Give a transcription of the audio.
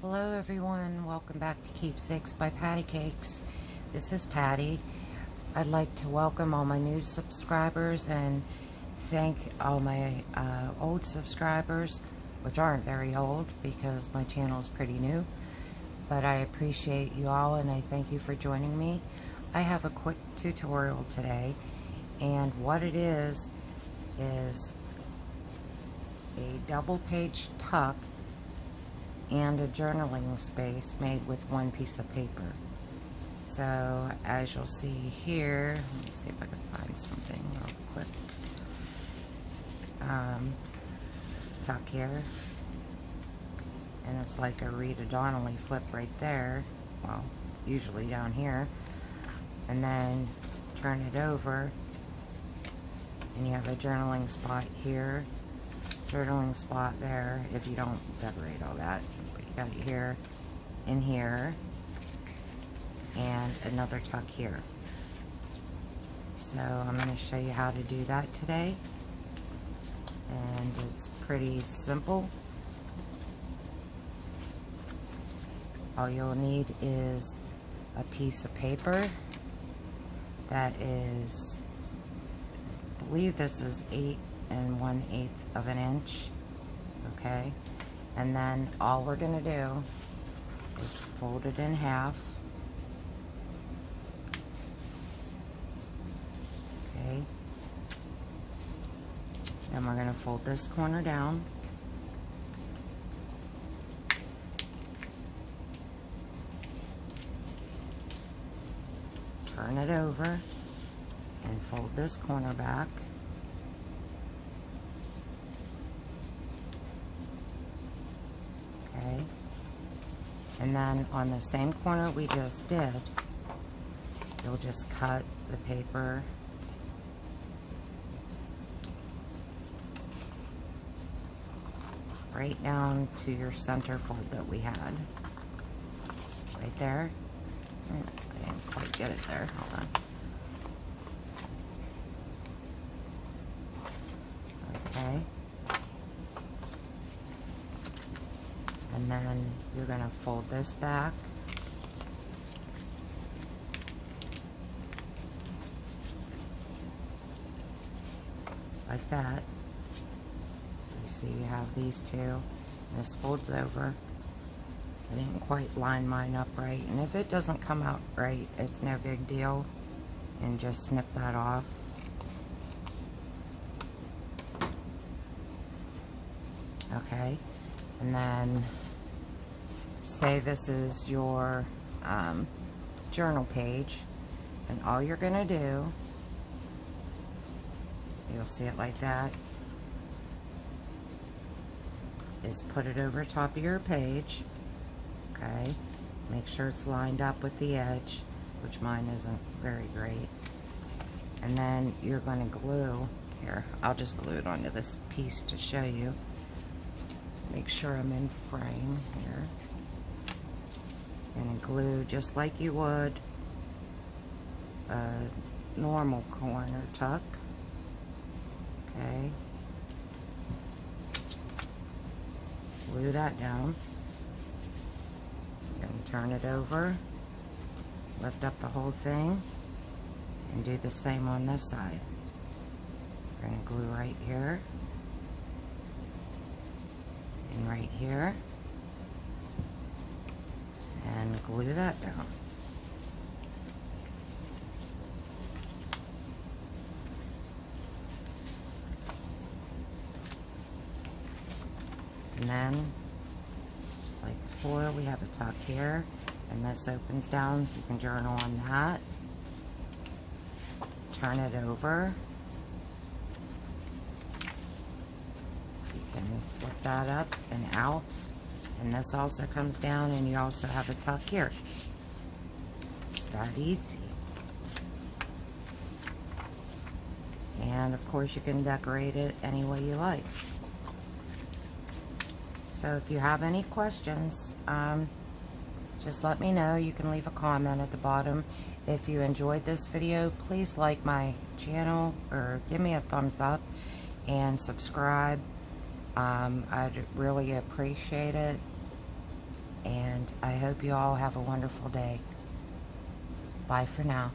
Hello everyone, welcome back to Keepsakes by Pattycakes. This is Patty. I'd like to welcome all my new subscribers and thank all my old subscribers, which aren't very old because my channel is pretty new. But I appreciate you all and I thank you for joining me. I have a quick tutorial today, and what it is a double page tuck and a journaling space made with one piece of paper. So as you'll see here, let me see if I can find something real quick. There's a tuck here, and it's like a Rita Donnelly flip right there, well, usually down here, and then turn it over and you have a journaling spot here, journaling spot there if you don't decorate all that, but you got it here, in here, and another tuck here. So I'm going to show you how to do that today, and it's pretty simple. All you'll need is a piece of paper that is, I believe this is 8 1/8 of an inch, okay? And then all we're gonna do is fold it in half, okay? Then we're gonna fold this corner down, turn it over, and fold this corner back. Okay, and then on the same corner we just did, you'll just cut the paper right down to your center fold that we had. Right there. I didn't quite get it there. Hold on. Okay. And then you're going to fold this back. Like that. So you see you have these two. This folds over. I didn't quite line mine up right. And if it doesn't come out right, it's no big deal. And just snip that off. Okay. And then say this is your journal page, and all you're gonna do, you'll see it like that, is put it over top of your page, okay? Make sure it's lined up with the edge, which mine isn't very great. And then you're gonna glue, here, I'll just glue it onto this piece to show you. Make sure I'm in frame here. And glue just like you would a normal corner tuck. Okay. Glue that down. You're going to turn it over, lift up the whole thing, and do the same on this side. We're going to glue right here. And right here, and glue that down. And then, just like before, we have a tuck here, and this opens down. You can journal on that. Turn it over. Flip that up and out, and this also comes down, and you also have a tuck here. It's that easy. And of course you can decorate it any way you like. So if you have any questions, just let me know. You can leave a comment at the bottom. If you enjoyed this video, please like my channel or give me a thumbs up and subscribe. I'd really appreciate it. And I hope you all have a wonderful day. Bye for now.